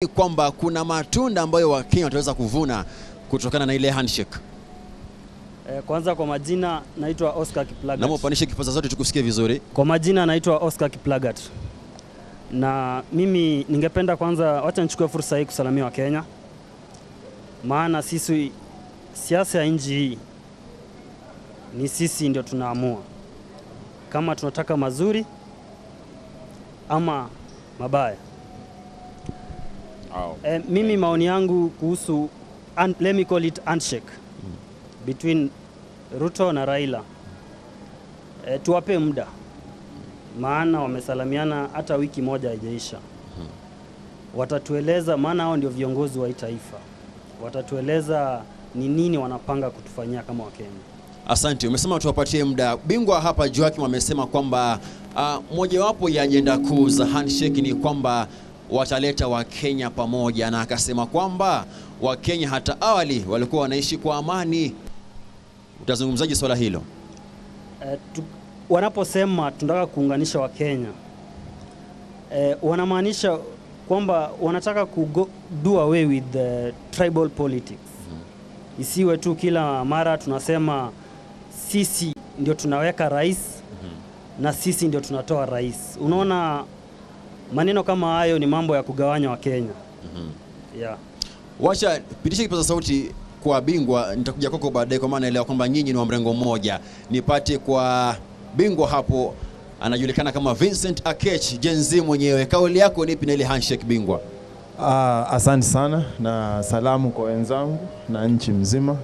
kwamba kuna matunda ambayo Wakenya wataweza kuvuna kutokana na ile handshake? Kwanza kwa majina naitwa Oscar Kiplagat. Naomba upanishe kipaza zote tukusikie vizuri. Kwa majina naitwa Oscar Kiplagat. Na mimi ningependa kwanza wacha nichukue fursa hii kusalamia Wakenya. Maana sisi siasa ya nchi hii ni sisi ndio tunaamua kama tunataka mazuri ama mabaya. Mimi maoni yangu kuhusu let me call it handshake between Ruto na Raila. Tuwape muda, maana wamesalamiana hata wiki moja haijaisha. Watatueleza, maana hao ndio viongozi wa taifa. Watatueleza ni nini wanapanga kutufanyia kama Wakenya. Asante, umesema tuwapatie muda. Bingwa hapa Joakim amesema kwamba mojawapo ya ajenda kuu za handshake ni kwamba wataleta Wakenya pamoja, na akasema kwamba Wakenya hata awali walikuwa wanaishi kwa amani. Utazungumzaje swala hilo? Wanaposema tunataka kuunganisha Wakenya, wanamaanisha kwamba wanataka do away with the tribal politics. Isiwe tu kila mara tunasema sisi ndio tunaweka rais na sisi ndio tunatoa rais. Unaona, maneno kama hayo ni mambo ya kugawanya Wakenya. Yeah. Wacha pitisha kipaza sauti kwa bingwa, nitakuja kwako baadaye kwa maana naelewa kwamba nyinyi ni wa mrengo mmoja. Nipate kwa bingwa hapo, anajulikana kama Vincent Akech, Gen Z mwenyewe. Kauli yako nipi na ile handshake bingwa? Asante sana na salamu kwa wenzangu na nchi mzima.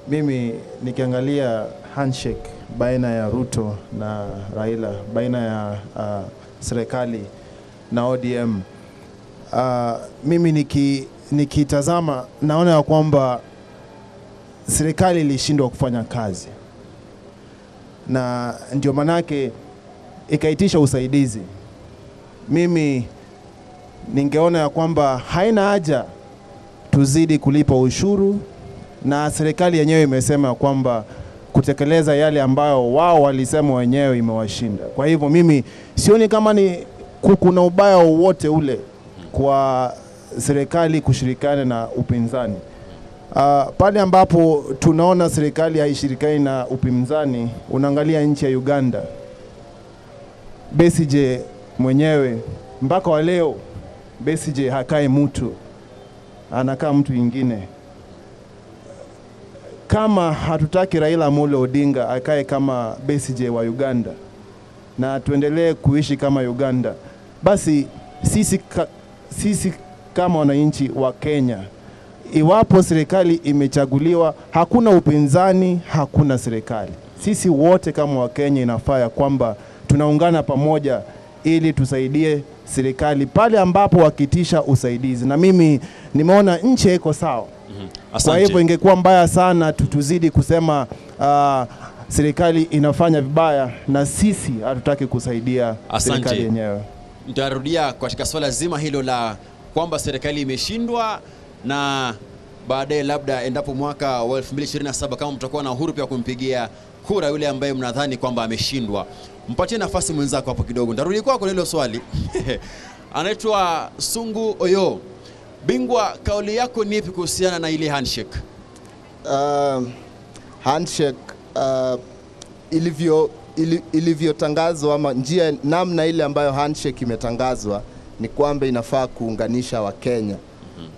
Mimi nikiangalia handshake baina ya Ruto na Raila, baina ya serikali na ODM, mimi nikitazama naona ya kwamba serikali ilishindwa kufanya kazi, na ndio manake ikaitisha usaidizi. Mimi ningeona ya kwamba haina haja tuzidi kulipa ushuru, na serikali yenyewe imesema kwamba kutekeleza yale ambayo wao walisema wenyewe imewashinda. Kwa hivyo mimi sioni kama ni kuna ubaya wowote ule kwa serikali kushirikiana na upinzani. Pale ambapo tunaona serikali haishirikiani na upinzani, unaangalia nchi ya Uganda. Besigye mwenyewe mpaka wa leo Besigye hakai mtu, anakaa mtu ingine. Kama hatutaki Raila Amolo Odinga akae kama Besigye wa Uganda na tuendelee kuishi kama Uganda, basi sisi kama wananchi wa Kenya, iwapo serikali imechaguliwa, hakuna upinzani, hakuna serikali. Sisi wote kama wa Kenya inafaa kwamba tunaungana pamoja ili tusaidie serikali pale ambapo wakitisha usaidizi. Na mimi nimeona nchi iko sawa. Kwa hivyo ingekuwa mbaya sana tutuzidi kusema serikali inafanya vibaya na sisi hatutaki kusaidia serikali yenyewe. Nitarudia katika swala zima hilo la kwamba serikali imeshindwa, na baadaye labda endapo mwaka wa 2027 kama mtakuwa na uhuru pia kumpigia kura yule ambaye mnadhani kwamba ameshindwa, mpatie nafasi mwenzako hapo kidogo. Nitarudi kwako na hilo swali. Anaitwa Sungu Oyo. Bingwa, kauli yako ni ipi kuhusiana na ile handshake? Handshake ilivyotangazwa ama njia namna ile ambayo handshake imetangazwa ni kwamba inafaa kuunganisha Wakenya.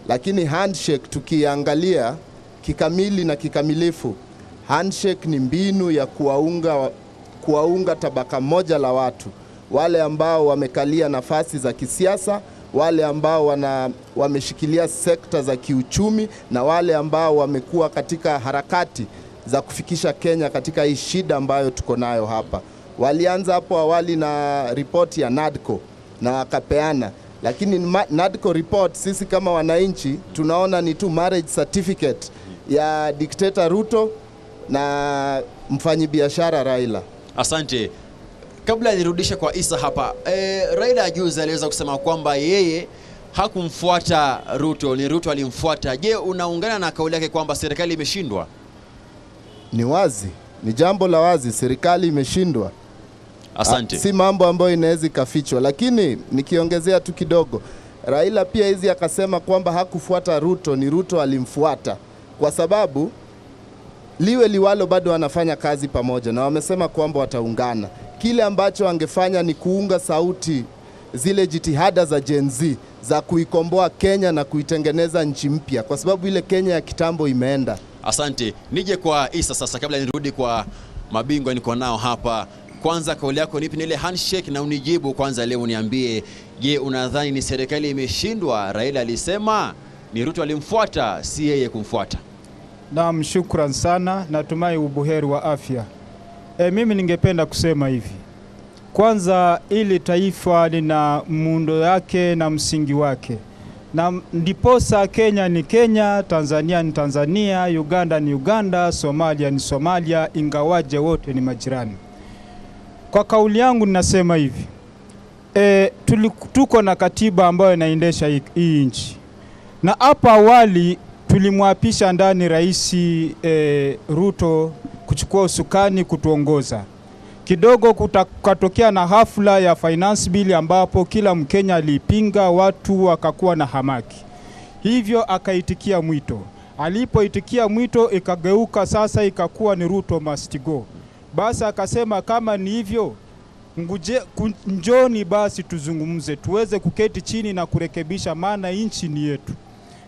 Lakini handshake tukiangalia kikamili na kikamilifu, handshake ni mbinu ya kuwaunga tabaka moja la watu, wale ambao wamekalia nafasi za kisiasa, wale ambao wameshikilia sekta za kiuchumi, na wale ambao wamekuwa katika harakati za kufikisha Kenya katika hii shida ambayo tuko nayo hapa. Walianza hapo awali na ripoti ya NADCO na wakapeana, lakini NADCO report sisi kama wananchi tunaona ni tu marriage certificate ya dictator Ruto na mfanyibiashara Raila. Asante. Kabla nirudishe kwa Isa hapa, Raila juzi aliweza kusema kwamba yeye hakumfuata Ruto, ni Ruto alimfuata. Je, unaungana na kauli yake kwamba serikali imeshindwa? Ni wazi, ni jambo la wazi, serikali imeshindwa. Asante. Si mambo ambayo inaweza kafichwa, lakini nikiongezea tu kidogo, Raila pia hizi akasema kwamba hakufuata Ruto, ni Ruto alimfuata, kwa sababu liwe liwalo bado wanafanya kazi pamoja na wamesema kwamba wataungana. Kile ambacho angefanya ni kuunga sauti zile jitihada za Gen Z za kuikomboa Kenya na kuitengeneza nchi mpya, kwa sababu ile Kenya ya kitambo imeenda. Asante. Nije kwa Isa sasa kabla nirudi kwa mabingwa niko nao hapa. Kwanza kauli yako nipi ni ile handshake, na unijibu kwanza leo uniambie, je, unadhani ni serikali imeshindwa? Raila alisema ni Ruto alimfuata, si yeye kumfuata. Naam, shukran sana, natumai ubuheri wa afya. Mimi ningependa kusema hivi. Kwanza, ili taifa lina muundo yake na msingi wake. Na ndiposa Kenya ni Kenya, Tanzania ni Tanzania, Uganda ni Uganda, Somalia ni Somalia, ingawaje wote ni majirani. Kwa kauli yangu ninasema hivi. Tuko na katiba ambayo inaendesha hii nchi. Na hapa awali tulimwapisha ndani Rais Ruto kuchukua usukani kutuongoza. Kidogo kutokea na hafla ya finance bill ambapo kila Mkenya alipinga, watu wakakuwa na hamaki. Hivyo akaitikia mwito. Alipoitikia mwito ikageuka sasa ikakuwa ni Ruto must go. Basi akasema kama ni hivyo, njoni basi tuzungumze, tuweze kuketi chini na kurekebisha, maana nchi ni yetu.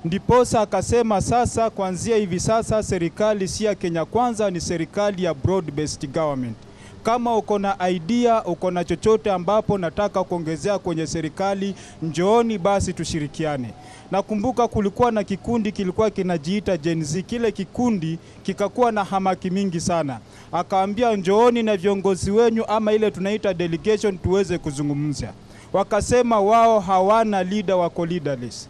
Ndiposa akasema sasa kuanzia hivi sasa serikali si ya Kenya Kwanza, ni serikali ya broad based government. Kama uko na idea, uko na chochote ambapo nataka kuongezea kwenye serikali, njooni basi tushirikiane. Nakumbuka kulikuwa na kikundi kilikuwa kinajiita Gen Z, kile kikundi kikakuwa na hamaki mingi sana. Akaambia njooni na viongozi wenyu ama ile tunaita delegation tuweze kuzungumza. Wakasema wao hawana leader, wako leaderless.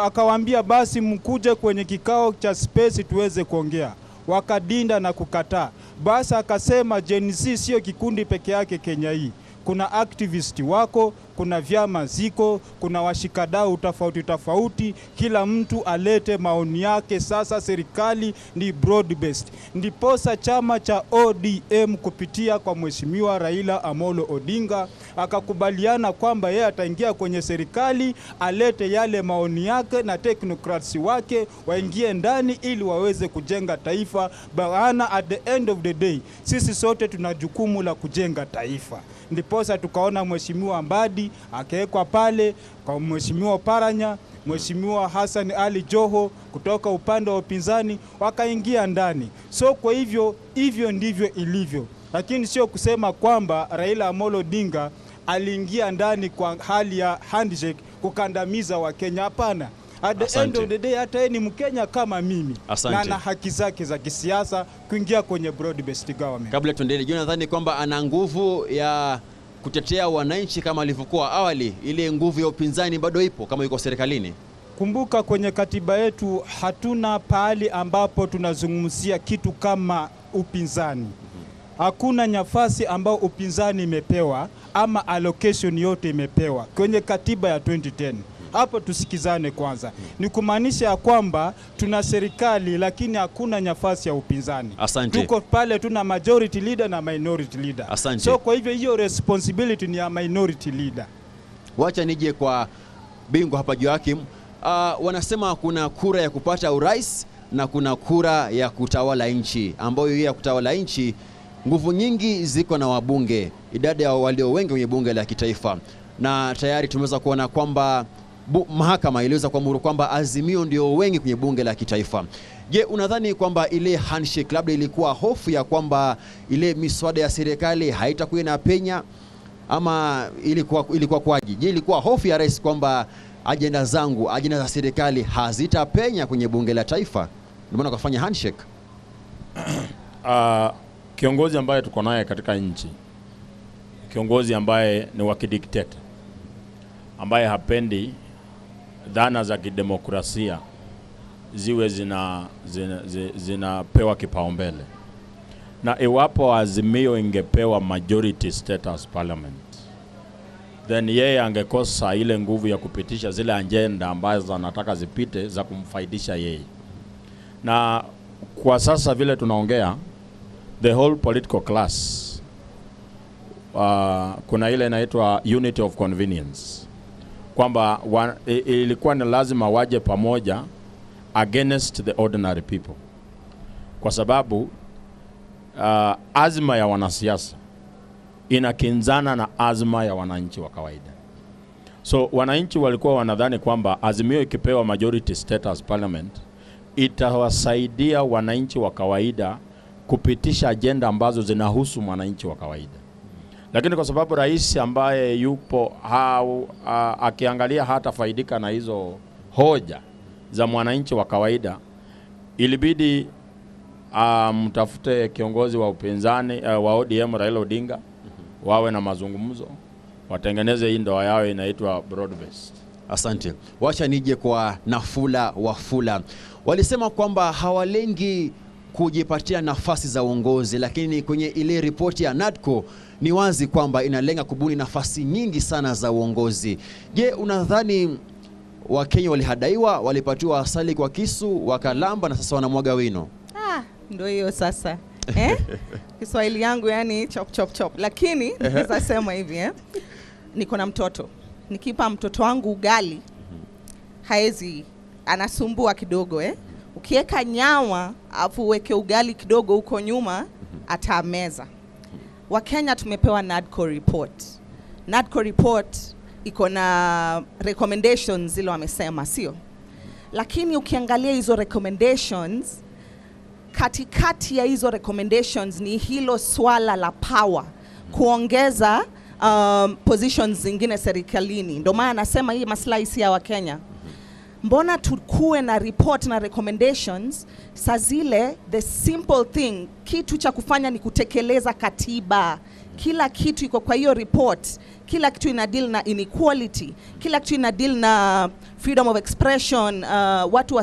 Akawaambia basi mkuje kwenye kikao cha space tuweze kuongea. Wakadinda na kukataa. Basi akasema Gen Z sio kikundi peke yake Kenya hii. Kuna activist wako, kuna vyama ziko, kuna washikadau tofauti, kila mtu alete maoni yake. Sasa serikali ni broad based. Ndiposa chama cha ODM kupitia kwa Mheshimiwa Raila Amolo Odinga akakubaliana kwamba yeye ataingia kwenye serikali, alete yale maoni yake na technocrats wake waingie ndani ili waweze kujenga taifa. Baana at the end of the day sisi sote tuna jukumu la kujenga taifa. Ndiposa tukaona Mheshimiwa Mbadi akawekwa pale, kwa Mheshimiwa Paranya, Mheshimiwa Hassan Ali Joho kutoka upande wa upinzani wakaingia ndani. So kwa hivyo ndivyo ilivyo. Lakini sio kusema kwamba Raila Amolo Odinga aliingia ndani kwa hali ya handshake kukandamiza wa Kenya, hapana. At the end of the day hata yeye ni Mkenya kama mimi. Asante. Na ana haki zake za kisiasa kuingia kwenye broad based government. Kabla tuendelee, je, nadhani kwamba ana nguvu ya kutetea wananchi kama alivyokuwa awali? Ile nguvu ya upinzani bado ipo kama yuko serikalini? Kumbuka kwenye katiba yetu hatuna pahali ambapo tunazungumzia kitu kama upinzani. Hakuna nafasi ambao upinzani imepewa ama allocation yote imepewa kwenye katiba ya 2010. Hapo tusikizane kwanza. Ni kumaanisha ya kwamba tuna serikali lakini hakuna nafasi ya upinzani. Asante. Tuko pale tuna majority leader na minority leader. Asante. So kwa hivyo hiyo responsibility ni ya minority leader. Wacha nije kwa bingwa hapa Joakim. Wanasema kuna kura ya kupata urais na kuna kura ya kutawala nchi, ambayo hiyo ya kutawala nchi nguvu nyingi ziko na wabunge, idadi ya walio wengi kwenye bunge la kitaifa, na tayari tumeweza kuona kwamba mahakama iliweza kuamuru kwamba Azimio ndio wengi kwenye bunge la kitaifa. Je, unadhani kwamba ile handshake labda ilikuwa hofu ya kwamba ile miswada ya serikali haitakuwa na penya, ama ilikuwa kwaje? Je, ilikuwa hofu ya rais kwamba ajenda za serikali hazitapenya kwenye bunge la taifa ndio maana kufanya handshake? Kiongozi ambaye tuko naye katika nchi, kiongozi ambaye ni wa kidikteta, ambaye hapendi dhana za kidemokrasia ziwe zinapewa kipaumbele. Na iwapo Azimio ingepewa majority status parliament, then yeye angekosa ile nguvu ya kupitisha zile agenda ambazo anataka zipite za kumfaidisha yeye. Na kwa sasa vile tunaongea, the whole political class kuna ile inaitwa unity of convenience, kwamba ilikuwa ni lazima waje pamoja against the ordinary people, kwa sababu azma ya wanasiasa inakinzana na azma ya wananchi wa kawaida. So wananchi walikuwa wanadhani kwamba Azimio ikipewa majority status parliament itawasaidia wananchi wa kawaida kupitisha agenda ambazo zinahusu mwananchi wa kawaida. Lakini kwa sababu rais ambaye yupo akiangalia hata faidika na hizo hoja za mwananchi wa kawaida, ilibidi mtafute kiongozi wa upinzani wa ODM Raila Odinga, wawe na mazungumzo, watengeneze hii ndoa yao inaitwa broad based. Asante. Wacha nije kwa Nafula Wafula. Walisema kwamba hawalengi kujipatia nafasi za uongozi, lakini kwenye ile ripoti ya NADCO ni wazi kwamba inalenga kubuni nafasi nyingi sana za uongozi. Je, unadhani Wakenya walihadaiwa, walipatiwa asali kwa kisu, wakalamba na sasa wanamwaga wino? Ndio hiyo sasa. Kiswahili yangu yani chop chop chop. Lakini naweza sema hivi niko na mtoto. Nikipa mtoto wangu ugali haezi, anasumbua kidogo Ukiweka nyama afu uweke ugali kidogo huko nyuma atameza. Wakenya tumepewa NADCO report. NADCO report iko na recommendations zile wamesema, sio? Lakini ukiangalia hizo recommendations, katikati ya hizo recommendations ni hilo swala la power, kuongeza positions zingine serikalini. Ndio maana nasema hii maslahi si ya Wakenya. Mbona tukue na report na recommendations, saa zile the simple thing, kitu cha kufanya ni kutekeleza katiba. Kila kitu iko kwa hiyo report. Kila kitu ina deal na inequality, kila kitu ina deal na freedom of expression, watu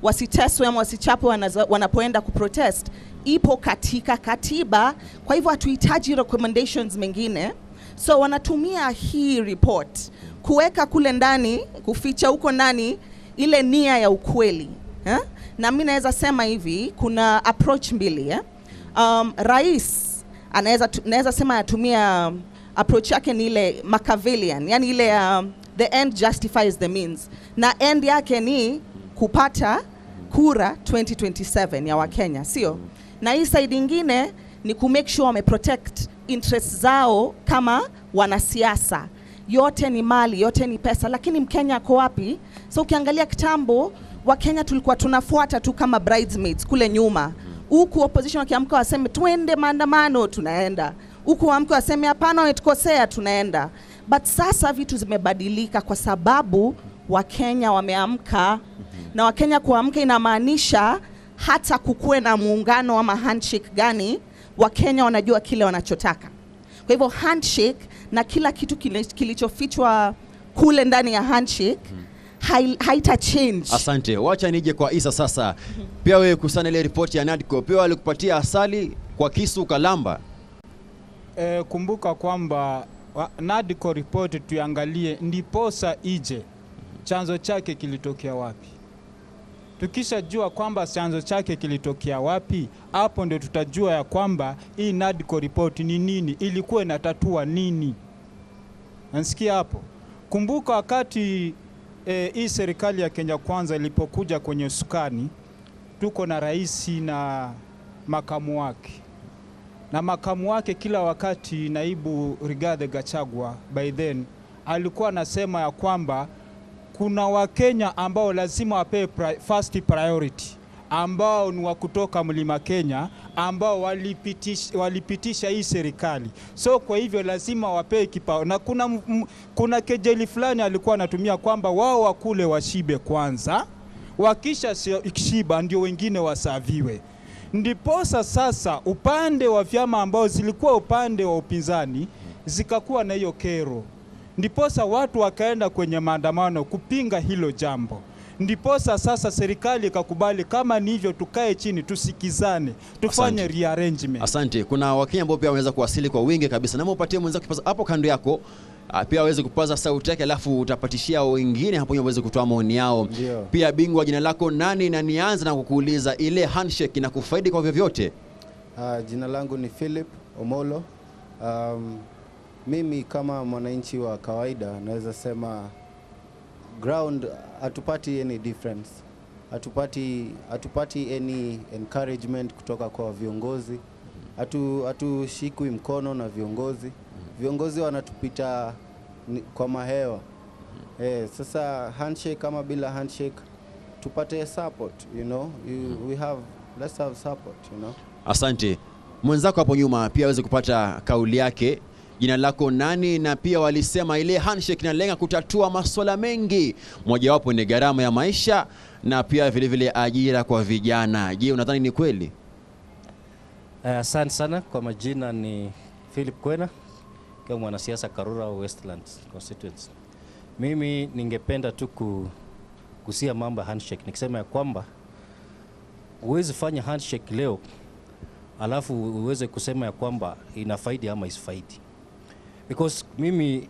wasiteswe ama wasichapwe wanapoenda kuprotest. Ipo katika katiba, kwa hivyo hatuhitaji recommendations mengine. So wanatumia hii report kuweka kule ndani, kuficha huko ndani ile nia ya ukweli. Na mimi naweza sema hivi, kuna approach mbili. Rais anaweza sema anatumia approach yake ni ile Machiavellian, yani ile the end justifies the means, na end yake ni kupata kura 2027 ya Wakenya, sio? Na hii side nyingine ni ku make sure wame protect interests zao kama wanasiasa. Yote ni mali, yote ni pesa, lakini Mkenya ako wapi? So ukiangalia kitambo, Wakenya tulikuwa tunafuata tu kama bridesmaids kule nyuma. Huku opposition wakiamka waseme tuende maandamano, tunaenda. Huku waamke waseme hapana wametukosea, tunaenda. But sasa vitu zimebadilika kwa sababu Wakenya wameamka, na Wakenya kuamka inamaanisha hata kukue na muungano ama handshake gani, Wakenya wanajua kile wanachotaka. Kwa hivyo handshake na kila kitu kilichofichwa kule ndani ya handshake haita change. Asante. Wacha nije kwa Isa sasa. Pia wewe kusana ile ripoti ya NADCO, pia walikupatia asali kwa kisu kalamba? Kumbuka kwamba NADCO report tuangalie ndiposa ije chanzo chake kilitokea wapi. Tukishajua kwamba chanzo chake kilitokea wapi, hapo ndio tutajua ya kwamba hii NADCO report ni nini, ilikuwa inatatua nini. Nasikia hapo. Kumbuka wakati hii serikali ya Kenya Kwanza ilipokuja kwenye usukani, tuko na rais na makamu wake. Na makamu wake kila wakati naibu Rigathi Gachagua by then alikuwa anasema ya kwamba kuna Wakenya ambao lazima wapewe first priority, ambao ni wa kutoka Mlima Kenya, ambao walipitisha hii serikali. So kwa hivyo lazima wapewe kipao. Na kuna kejeli fulani alikuwa anatumia kwamba wao wakule washibe kwanza, wakisha shiba ndio wengine wasaviwe. Ndiposa sasa upande wa vyama ambao zilikuwa upande wa upinzani zikakuwa na hiyo kero. Ndiposa watu wakaenda kwenye maandamano kupinga hilo jambo. Ndiposa sasa serikali ikakubali kama ni hivyo tukae chini tusikizane, tufanye rearrangement. Asante. Kuna Wakenya ambao pia wameweza kuwasili kwa wingi kabisa. Naomba upatie mwenzako kipaza hapo kando yako, pia waweze kupaza sauti yake, alafu utapatishia wengine hapo waweze kutoa maoni yao. Pia bingwa, jina lako nani? Na nianze na kukuuliza ile handshake inakufaidi kwa vyovyote? Jina langu ni Philip Omolo. Mimi kama mwananchi wa kawaida naweza sema ground hatupati any difference. Hatupati any encouragement kutoka kwa viongozi. Hatushikwi mkono na viongozi. Viongozi wanatupita kwa mahewa. Sasa handshake kama bila handshake tupate support, you know. Let's have support, you know. Asante. Mwenzako hapo nyuma pia aweze kupata kauli yake. Jina lako nani? Na pia walisema ile handshake inalenga kutatua masuala mengi. Mojawapo ni gharama ya maisha na pia vile vile ajira kwa vijana. Je, unadhani ni kweli? Asante sana. Kwa majina ni Philip Kwena, kama mwanasiasa Karura Westlands constituency. Mimi ningependa tu kusia mambo handshake. Nikisema ya kwamba uweze fanya handshake leo alafu uweze kusema ya kwamba inafaidi ama isifaidi. Because mimi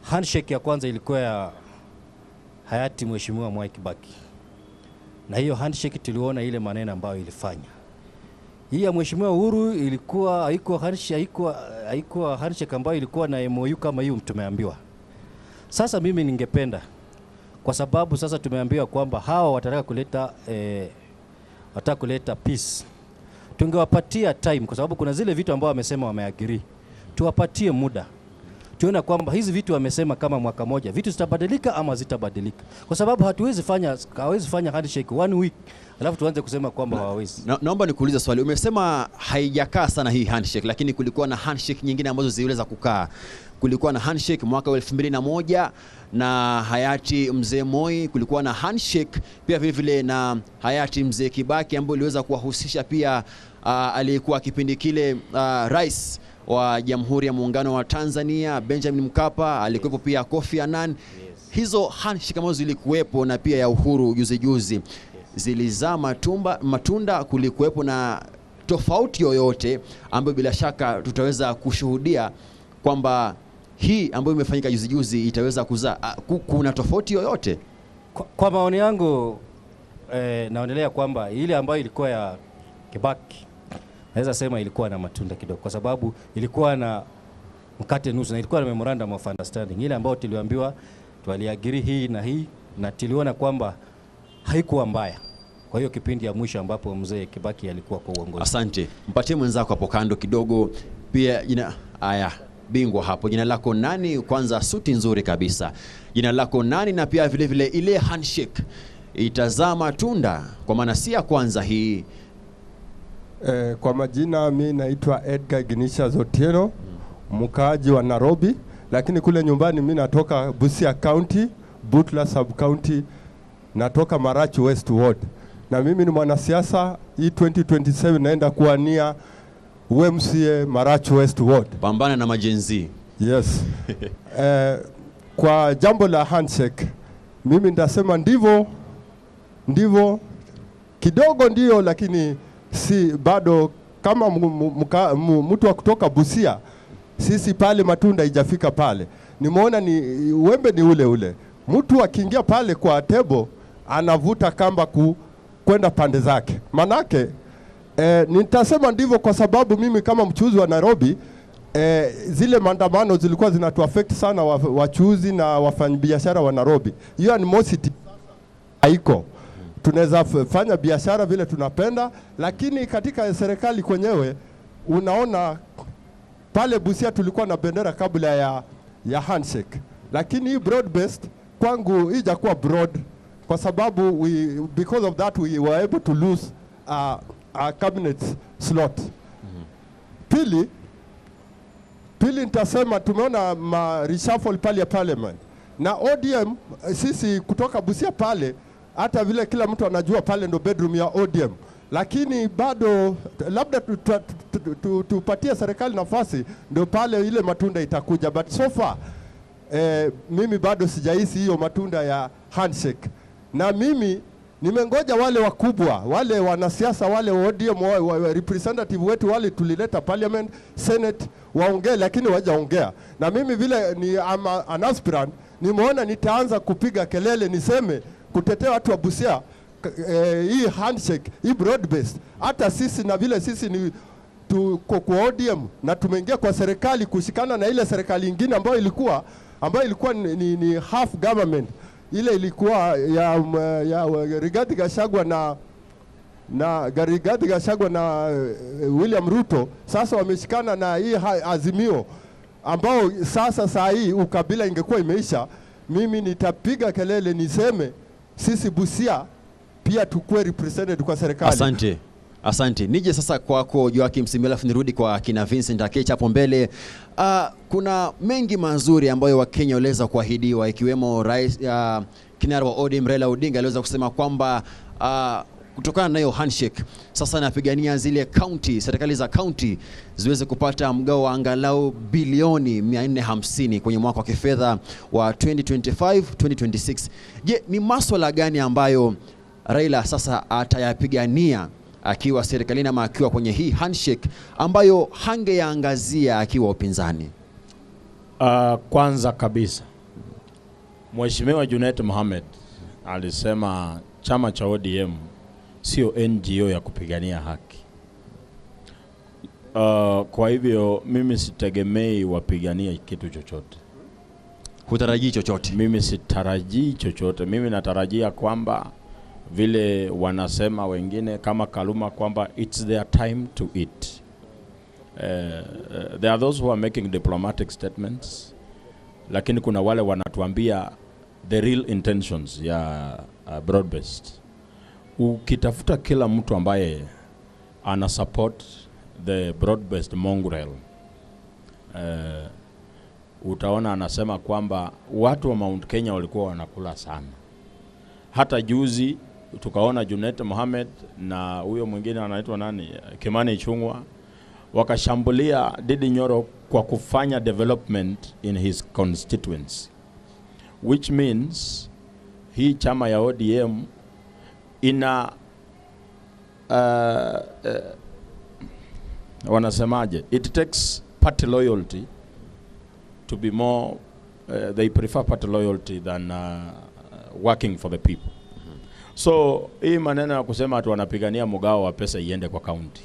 handshake ya kwanza ilikuwa ya hayati Mheshimiwa Mwai Kibaki. Na hiyo handshake tuliona ile maneno ambayo ilifanya. Hii ya Mheshimiwa Uhuru ilikuwa haikuwa handshake ambayo ilikuwa na MOU kama hiyo tumeambiwa. Sasa mimi ningependa, kwa sababu sasa tumeambiwa kwamba hawa watataka kuleta peace. Tungewapatia time, kwa sababu kuna zile vitu ambao wamesema wameagree. Tuwapatie muda. Tuona kwamba hizi vitu wamesema kama mwaka moja, vitu zitabadilika ama zitabadilika. Kwa sababu hawezi fanya handshake 1 week alafu tuanze kusema kwamba hawawezi. Naomba nikuulize swali. Umesema haijakaa sana hii handshake, lakini kulikuwa na handshake nyingine ambazo ziliweza kukaa. Kulikuwa na handshake mwaka 2001 na hayati Mzee Moi, kulikuwa na handshake pia vile vile na hayati Mzee Kibaki ambayo iliweza kuwahusisha pia aliyekuwa kipindi kile rais wa Jamhuri ya Muungano wa Tanzania Benjamin Mkapa, alikuwepo pia Kofi Annan. Hizo handshake ambazo zilikuwepo na pia ya Uhuru juzi zilizaa matunda, kulikuwepo na tofauti yoyote ambayo bila shaka tutaweza kushuhudia kwamba hii ambayo imefanyika juzi itaweza kuzaa? Kuna tofauti yoyote? Kwa maoni yangu naonelea kwamba ile ambayo ilikuwa ya Kibaki naweza sema ilikuwa na matunda kidogo, kwa sababu ilikuwa na mkate nusu na ilikuwa na memorandum of understanding. Ile ambayo tuliambiwa tuliagiri hii na hii, na tuliona kwamba haikuwa mbaya. Kwa hiyo kipindi ya mwisho ambapo Mzee Kibaki alikuwa kwa uongozi. Asante. Mpatie mwenzako hapo kando kidogo pia bingwa hapo. Jina lako nani? Kwanza suti nzuri kabisa. Jina lako nani? Na pia vile vile ile handshake itazaa matunda, kwa maana si ya kwanza hii. Kwa majina mimi naitwa Edgar Ignatius Otieno, mkaaji wa Nairobi, lakini kule nyumbani mimi natoka Busia County, Butler Sub County, natoka Marachi West Ward. Na mimi ni mwanasiasa. Hii 2027 naenda kuwania UMCA Marachi West Ward. Pambana na majenzi. Yes. Kwa jambo la handshake, mimi nitasema ndivyo kidogo ndio, lakini si bado kama mtu wa kutoka Busia, sisi pale matunda haijafika pale. Nimeona ni wembe ni ule. Mtu akiingia pale kwa table anavuta kamba kwenda pande zake. Manake nitasema ndivyo kwa sababu mimi kama mchuuzi wa Nairobi, zile maandamano zilikuwa zinatuaffect sana wachuuzi na wafanyabiashara wa Nairobi. Hiyo animosity haiko. Tunaweza fanya biashara vile tunapenda, lakini katika serikali kwenyewe unaona pale Busia tulikuwa na bendera kabla ya handshake. Lakini hii broad based kwangu haijakuwa broad, kwa sababu because of that we were able to lose a cabinet slot. Pili nitasema tumeona reshuffle pale ya parliament na ODM. Sisi kutoka Busia pale, hata vile kila mtu anajua pale ndo bedroom ya ODM, lakini bado labda tupatie serikali nafasi ndo pale ile matunda itakuja. But so far mimi bado sijahisi hiyo matunda ya handshake. Na mimi nimengoja wale wakubwa, wale wanasiasa, wale ODM representative wetu wale tulileta parliament, senate waongee, lakini hawajaongea. Na mimi vile ni an aspirant, nimeona nitaanza kupiga kelele niseme kutetea watu wa Busia, hii handshake, hii broad based. Hata sisi na vile sisi ni tuko kwa ODM na tumeingia kwa serikali kushikana na ile serikali nyingine ambayo ilikuwa ni half government. Ile ilikuwa ya Rigathi Gachagua na Rigathi Gachagua na William Ruto. Sasa wameshikana na hii Azimio ambao sasa saa hii ukabila ingekuwa imeisha. Mimi nitapiga kelele niseme sisi Busia pia tukue represented kwa serikali. Asante. Nije sasa kwako Joakim Simela, nirudi kwa kina Vincent Akecha hapo mbele. Kuna mengi mazuri ambayo Wakenya waliweza kuahidiwa, ikiwemo rais kinara wa ODM Raila Odinga aliweza kusema kwamba kutokana na hiyo handshake sasa napigania zile serikali za county ziweze kupata mgao wa angalau bilioni 450 kwenye mwaka wa kifedha wa 2025-2026. Je, ni masuala gani ambayo Raila sasa atayapigania akiwa serikalini ama akiwa kwenye hii handshake ambayo hangeyaangazia akiwa upinzani? Kwanza kabisa, Mheshimiwa Junet Mohamed alisema chama cha ODM sio NGO ya kupigania haki. Kwa hivyo mimi sitegemei wapiganie kitu chochote. Hutarajii chochote? Mimi sitarajii chochote. Mimi natarajia kwamba vile wanasema wengine kama Kaluma kwamba it's their time to eat. There are those who are making diplomatic statements, lakini kuna wale wanatuambia the real intentions ya broad-based. Ukitafuta kila mtu ambaye ana support the broad-based mongrel, utaona anasema kwamba watu wa Mount Kenya walikuwa wanakula sana. Hata juzi tukaona Junet Mohamed na huyo mwingine anaitwa nani, Kimani Ichung'wah, wakashambulia Ndindi Nyoro kwa kufanya development in his constituency, which means hii chama ya ODM ina wanasemaje, it takes party loyalty to be more they prefer party loyalty than working for the people. So hii maneno ya kusema atu wanapigania mgao wa pesa iende kwa county,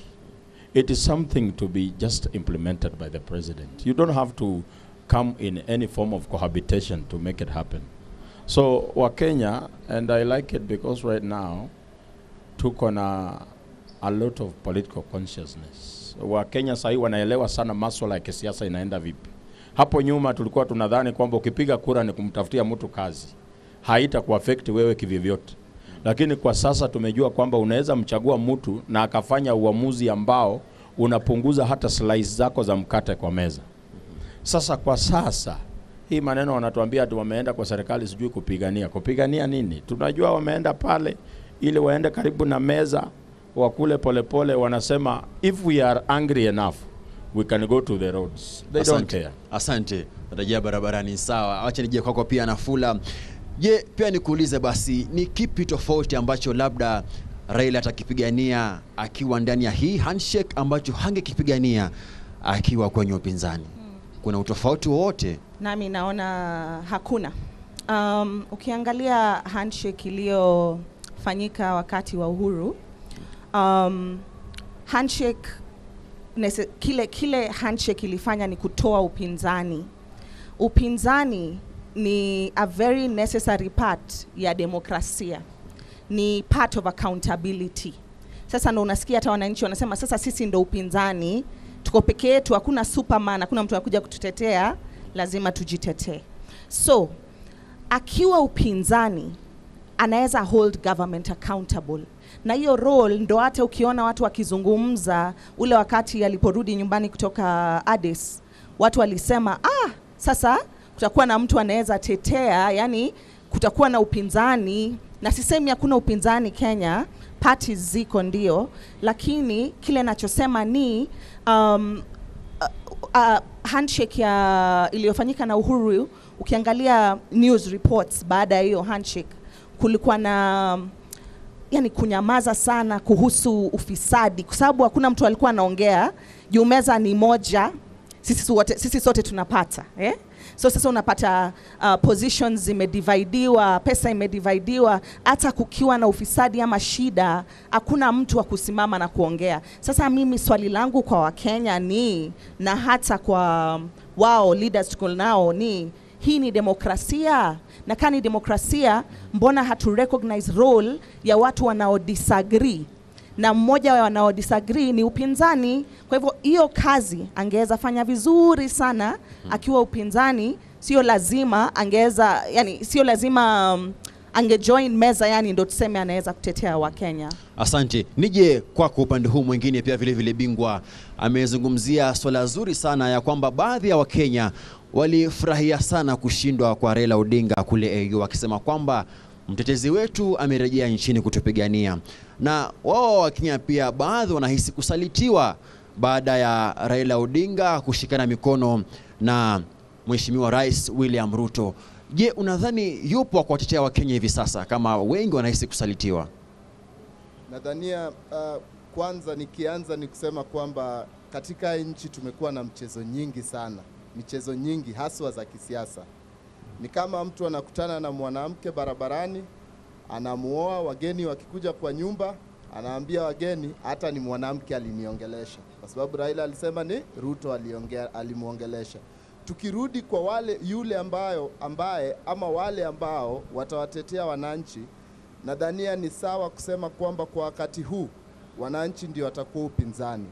it is something to be just implemented by the president. You don't have to come in any form of cohabitation to make it happen. So Wakenya, and I like it because right now tuko na a lot of political consciousness. Wakenya sasa wanaelewa sana masuala ya kisiasa inaenda vipi. Hapo nyuma tulikuwa tunadhani kwamba ukipiga kura ni kumtafutia mtu kazi, haita kuaffect wewe kivyovyote. Lakini kwa sasa tumejua kwamba unaweza mchagua mtu na akafanya uamuzi ambao unapunguza hata slice zako za mkate kwa meza. Sasa kwa sasa hii maneno wanatuambia ati wameenda kwa serikali sijui kupigania nini? Tunajua wameenda pale ili waende karibu na meza wakule polepole. Wanasema if we are angry enough we can go to the roads. They don't care. Asante. Rejea barabarani. Sawa. Acha nije kwako pia Nafula. Je, pia nikuulize basi, ni kipi tofauti ambacho labda Raila atakipigania akiwa ndani ya hii handshake ambacho hangekipigania akiwa kwenye upinzani? Kuna utofauti wowote? Nami naona hakuna. Ukiangalia handshake iliyofanyika wakati wa Uhuru, handshake kile handshake ilifanya ni kutoa upinzani. Upinzani ni a very necessary part ya demokrasia, ni part of accountability. Sasa ndo unasikia hata wananchi wanasema sasa sisi ndo upinzani, tuko peke yetu, hakuna superman, hakuna mtu anakuja kututetea, lazima tujitetee. So akiwa upinzani anaweza hold government accountable, na hiyo role ndo hata ukiona watu wakizungumza ule wakati aliporudi nyumbani kutoka Addis, watu walisema sasa kutakuwa na mtu anaweza tetea, yani kutakuwa na upinzani. Na sisemi hakuna upinzani Kenya, parties ziko ndio, lakini kile nachosema ni handshake iliyofanyika na Uhuru, ukiangalia news reports baada ya hiyo handshake kulikuwa na yani kunyamaza sana kuhusu ufisadi, kwa sababu hakuna mtu alikuwa anaongea. Juu meza ni moja, sisi sote tunapata So sasa unapata positions zimedividiwa, pesa imedividiwa, hata kukiwa na ufisadi ama shida hakuna mtu wa kusimama na kuongea. Sasa mimi swali langu kwa Wakenya ni, na hata kwa wao leaders tuko nao, ni hii ni demokrasia? Na kama ni demokrasia, mbona hatu recognize role ya watu wanao disagree? Na mmoja wa wanao disagree ni upinzani. Kwa hivyo hiyo kazi angeweza fanya vizuri sana akiwa upinzani. Sio lazima angeweza, yani sio lazima angejoin meza, yani ndio tuseme anaweza kutetea Wakenya. Asante. Nije kwako upande huu mwingine pia vile vile Bingwa amezungumzia swala zuri sana ya kwamba baadhi ya Wakenya walifurahia sana kushindwa kwa Raila Odinga kule AU, wakisema kwamba mtetezi wetu amerejea nchini kutupigania. Na wao Wakenya pia baadhi wanahisi kusalitiwa baada ya Raila Odinga kushikana mikono na Mheshimiwa Rais William Ruto. Je, unadhani yupo kwa kutetea Wakenya hivi sasa kama wengi wanahisi kusalitiwa? Nadhania kwanza nikianza ni kusema kwamba katika nchi tumekuwa na mchezo nyingi sana. Michezo nyingi haswa za kisiasa. Ni kama mtu anakutana na mwanamke barabarani, anamuoa, wageni wakikuja kwa nyumba, anaambia wageni hata ni mwanamke aliniongelesha. Kwa sababu Raila alisema ni Ruto alimuongelesha. Tukirudi kwa yule ambaye ama wale ambao watawatetea wananchi, nadhania ni sawa kusema kwamba kwa wakati huu wananchi ndio watakuwa upinzani.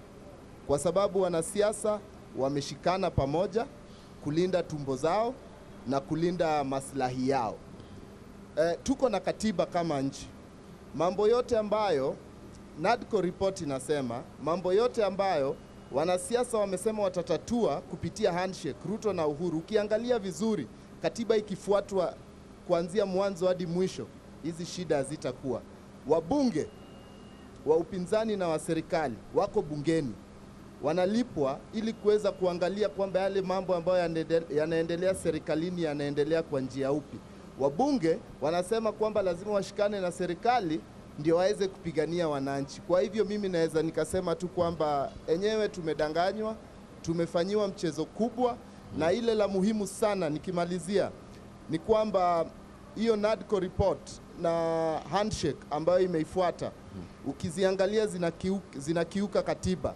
Kwa sababu wanasiasa wameshikana pamoja kulinda tumbo zao na kulinda maslahi yao. Tuko na katiba kama nchi. Mambo yote ambayo NADCO report inasema, mambo yote ambayo wanasiasa wamesema watatatua kupitia handshake, Ruto na Uhuru, ukiangalia vizuri, katiba ikifuatwa kuanzia mwanzo hadi mwisho, hizi shida hazitakuwa. Wabunge wa upinzani na wa serikali wako bungeni, wanalipwa ili kuweza kuangalia kwamba yale mambo ambayo yanaendelea serikalini yanaendelea kwa njia upi. Wabunge wanasema kwamba lazima washikane na serikali ndio waweze kupigania wananchi. Kwa hivyo mimi naweza nikasema tu kwamba enyewe tumedanganywa, tumefanyiwa mchezo kubwa, na ile la muhimu sana nikimalizia ni kwamba hiyo NADCO report na handshake ambayo imeifuata, ukiziangalia zinakiuka katiba.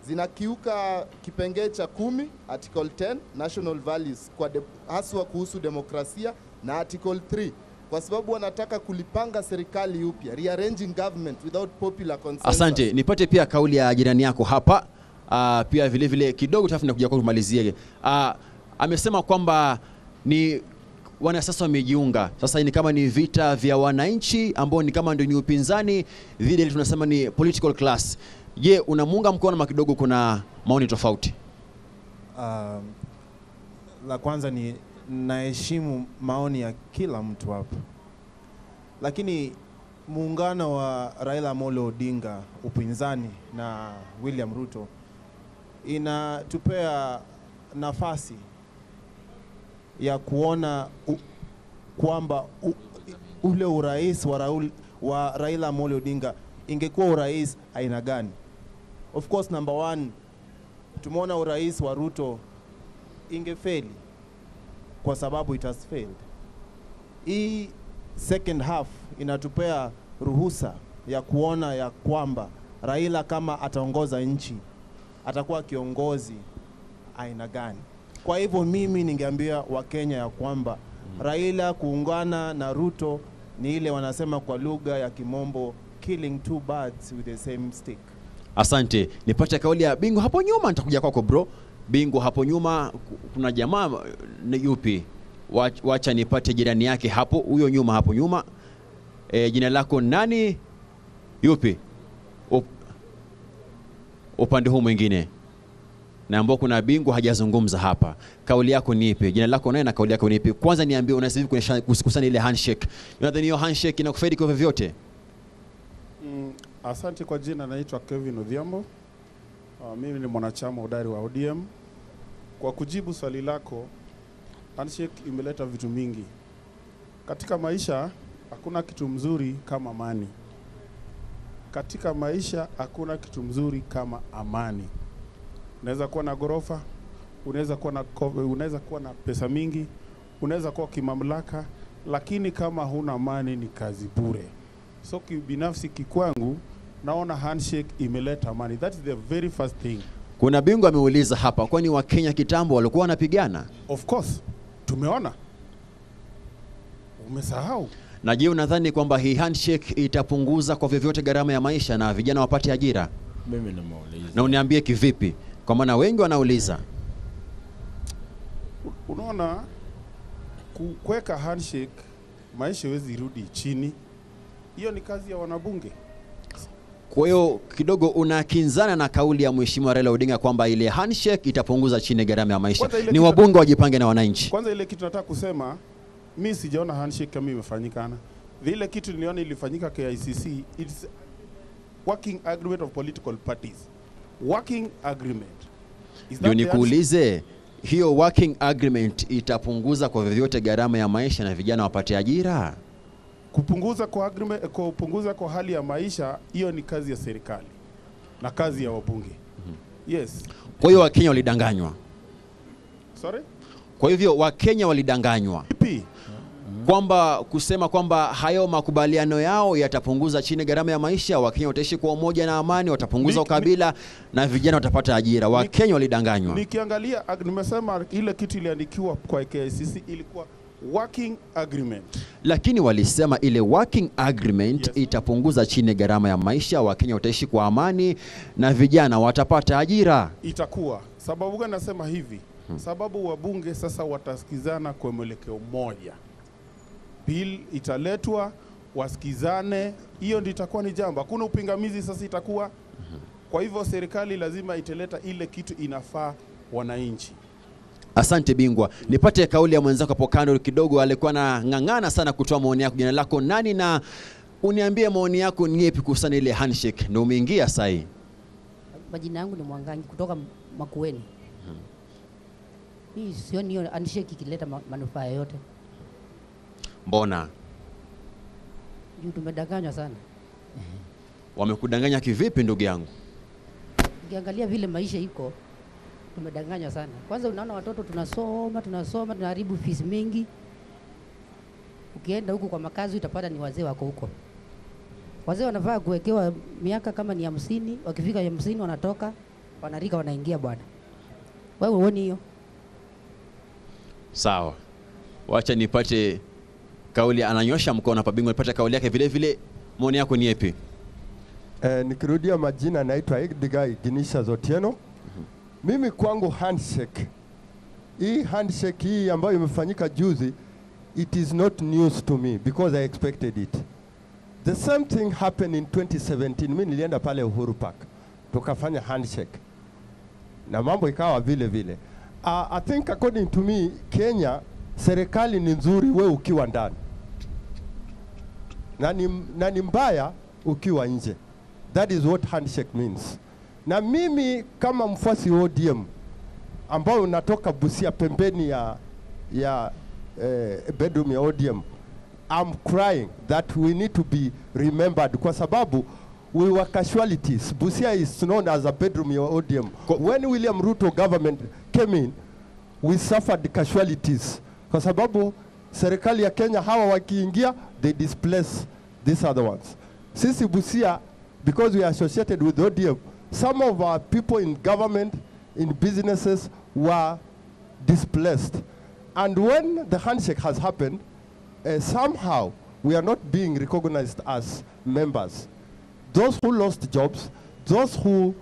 Zinakiuka kipengele cha 10 article 10 national values kwa haswa kuhusu demokrasia, na article 3 kwa sababu wanataka kulipanga serikali upya, rearranging government without popular consensus. Asante. Nipate pia kauli ya jirani yako hapa. Pia vile vile kidogo tafuna kuja kwa kumalizie. Amesema kwamba ni wanasiasa wamejiunga. Sasa ni kama ni vita vya wananchi ambao ni kama ndio ni upinzani dhidi ile tunasema ni political class. Je, unamuunga mkono ama kidogo kuna maoni tofauti? La kwanza ni naheshimu maoni ya kila mtu hapa. Lakini muungano wa Raila Amolo Odinga upinzani na William Ruto inatupea nafasi ya kuona kwamba ule urais wa Raila Amolo Odinga ingekuwa urais aina gani. Of course, number one, tumeona urais wa Ruto ingefeli kwa sababu it has failed. Hii second half inatupea ruhusa ya kuona ya kwamba Raila kama ataongoza nchi atakuwa kiongozi aina gani. Kwa hivyo mimi ningeambia Wakenya ya kwamba Raila kuungana na Ruto ni ile wanasema kwa lugha ya Kimombo, killing two birds with the same stick. Asante. Nipate kauli ya Bingo hapo nyuma, nitakuja kwako bro. Bingo hapo nyuma kuna jamaa ni yupi? Wacha nipate jirani yake hapo, huyo nyuma hapo nyuma. Jina lako nani? Yupi? Upande huu mwingine. Na ambao kuna Bingo hajazungumza hapa. Kauli yako ni ipi? Jina lako nani na kauli yako ni ipi? Kwanza niambie unasema kusikusana ile handshake. Unadhani hiyo handshake inakufaidi kwa vyovyote? Asante. Kwa jina naitwa Kevin Odhiambo. Mimi ni mwanachama hodari wa ODM. Kwa kujibu swali lako, handshake imeleta vitu mingi. Katika maisha hakuna kitu mzuri kama amani. Katika maisha hakuna kitu mzuri kama amani. Unaweza kuwa na gorofa, unaweza kuwa na pesa mingi, unaweza kuwa kimamlaka, lakini kama huna amani ni kazi bure. So binafsi kikwangu naona handshake imeleta amani. That is the very first thing. Kuna bingwa ameuliza hapa, kwani Wakenya kitambo walikuwa wanapigana? Of course, tumeona. Umesahau? Na je, unadhani kwamba hii handshake itapunguza kwa vyovyote gharama ya maisha na vijana wapate ajira? Mimi nimeuliza. Na uniambie kivipi? Kwa maana wengi wanauliza. Unaona, kuweka handshake maisha hawezi rudi chini. Hiyo ni kazi ya wanabunge. Kwa hiyo kidogo unakinzana na kauli ya Mheshimiwa Raila Odinga kwamba ile handshake itapunguza chini gharama ya maisha. Ni wabunge wajipange na wananchi. Kwanza ile kitu nataka kusema, mimi sijaona handshake kama imefanyikana. Vile kitu niliona ilifanyika KICC, it's working agreement of political parties. Working agreement. Ndio nikuulize, hiyo working agreement itapunguza kwa vyovyote gharama ya maisha na vijana wapate ajira? Kupunguza kwa agreement, kupunguza kwa hali ya maisha, hiyo ni kazi ya serikali na kazi ya wabunge. Yes. Kwa hiyo Wakenya walidanganywa. Sorry? Kwa hivyo Wakenya walidanganywa. Ipi? Kwamba kusema kwamba hayo makubaliano yao yatapunguza chini gharama ya maisha, Wakenya wataishi kwa umoja na amani, watapunguza ukabila na vijana watapata ajira. Wakenya walidanganywa. Nikiangalia nimesema ile kitu iliandikiwa kwa KICC ilikuwa working agreement. Lakini walisema ile working agreement itapunguza chini gharama ya maisha, Wakenya wataishi kwa amani na vijana watapata ajira. Itakuwa. Sababu gani nasema hivi? Sababu wabunge sasa watasikizana kwa mwelekeo mmoja. Bill italetwa, wasikizane, hiyo ndio itakuwa ni jambo. Hakuna upingamizi sasa itakuwa. Kwa hivyo serikali lazima iteleta ile kitu inafaa wananchi. Asante bingwa. Nipate kauli ya mwenzako hapo kando kidogo, alikuwa na ngangana sana kutoa maoni yako. Jina lako nani na uniambie maoni yako ni yapi kuhusu ile handshake? Ndio umeingia sasa hii. Majina yangu ni Mwangangi kutoka Makueni. Hii sioni hiyo handshake ikileta manufaa yote. Mbona? Juu tumedanganywa sana. Wamekudanganya kivipi ndugu yangu? Ukiangalia vile maisha iko, tumedanganywa sana. Kwanza unaona watoto tunasoma, tunaharibu fees mingi. Ukienda huko kwa makazi utapata ni wazee wako huko. Wazee wanafaa kuwekewa miaka kama ni 50, wakifika 50 wanatoka, wanarika wanaingia bwana. Wewe uone hiyo? Sawa. Wacha nipate kauli, ananyosha mkono hapa bingwa, nipate kauli yake vile vile. Maoni yako ni yapi? Nikirudia majina, naitwa Edgar Ginisha Zotieno. Mimi kwangu handshake, hii handshake hii ambayo imefanyika juzi, it is not news to me because I expected it. The same thing happened in 2017. Mimi nilienda pale Uhuru Park, tukafanya handshake na mambo ikawa vile vile. I think according to me, Kenya serikali ni nzuri we ukiwa ndani, na ni mbaya ukiwa nje. That is what handshake means. Na mimi kama mfuasi wa ODM ambao unatoka Busia pembeni ya bedroom ya ODM, I'm crying that we need to be remembered kwa sababu we were casualties. Busia is known as a bedroom ya ODM. When William Ruto government came in, we suffered casualties kwa sababu serikali ya Kenya hawa wakiingia, they displace these other ones. Sisi Busia, because we are associated with ODM, some of our people in government, in businesses were displaced. And when the handshake has happened, somehow we are not being recognized as members. Those who lost jobs, those who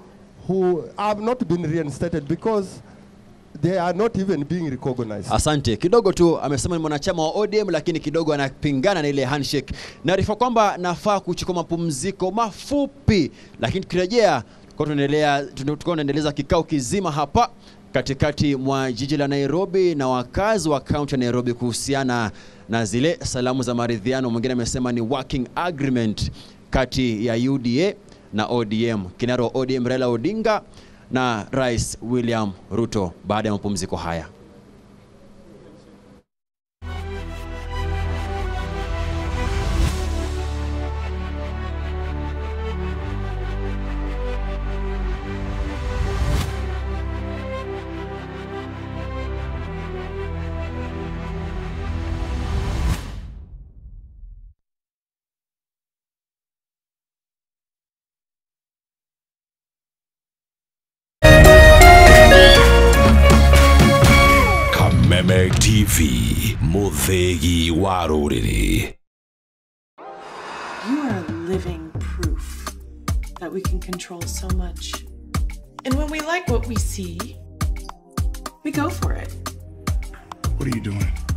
have not been reinstated because they are not even being recognized. Asante. Kidogo tu amesema ni mwanachama wa ODM lakini kidogo anapingana na ile handshake. Naarifa kwamba nafaa kuchukua mapumziko mafupi, lakini tukirejea tunaendeleza kikao kizima hapa katikati mwa jiji la Nairobi na wakazi wa kaunti ya Nairobi kuhusiana na zile salamu za maridhiano. Mwingine amesema ni working agreement kati ya UDA na ODM. Kinara wa ODM Raila Odinga na Rais William Ruto baada ya mapumziko haya. TV Muthegi wa Rũrĩrĩ. You are living proof that we can control so much. And when we like what we see, we go for it. What are you doing?